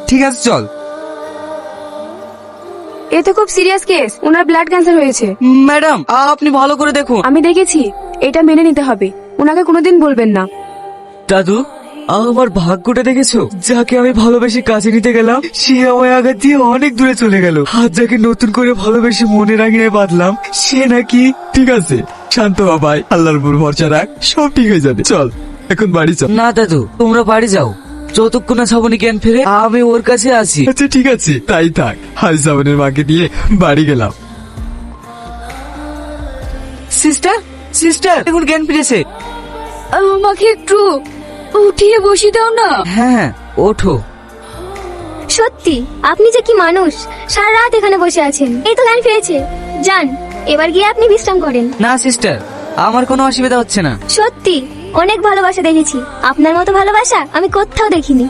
ঠিক আছে চল। এ তো খুব সিরিয়াস কেস, ওনার ব্লাড ক্যান্সার হয়েছে। ম্যাডাম আপনি ভালো করে দেখুন। আমি দেখেছি, এটা মেনে নিতে হবে, ওনাকে কোনোদিন বলবেন না। দাদু আমার ভাগ্যটা দেখেছো, যাকে আমি ভালোবেসে কাছে নিতে গেলাম সে আমায় আঘাত দিয়ে অনেক দূরে চলে গেল। আর যাকে নতুন করে ভালোবেসে মনে রাঙিয়ে বাঁধলাম সে নাকি। ঠিক আছে শান্ত বাবাই, আল্লাহর উপর ভরসা রাখ, সব ঠিক হয়ে যাবে। চল এখন বাড়ি চল। না দাদু, তোমরা বাড়ি যাও, যতক্ষণ না শ্রাবণী জ্ঞান ফেরে আমি ওর কাছে আছি। আচ্ছা ঠিক আছে তাই থাক। হাই সাবনের মাকে দিয়ে বাড়ি গেলাম। সিস্টার, সিস্টার এখন জ্ঞান ফিরেছে। আমাকে একটু উঠিয়ে বসিয়ে দাও না। হ্যাঁ ওঠো। সত্যি আপনি যে কি মানুষ, সারা রাত এখানে বসে আছেন। এই তো গান ফিরেছে, যান এবার গিয়ে আপনি বিশ্রাম করেন। না সিস্টার, আমার কোনো অসুবিধা হচ্ছে না। সত্যি অনেক ভালোবাসা দেখেছি, আপনার মতো ভালোবাসা আমি কোথাও দেখিনি।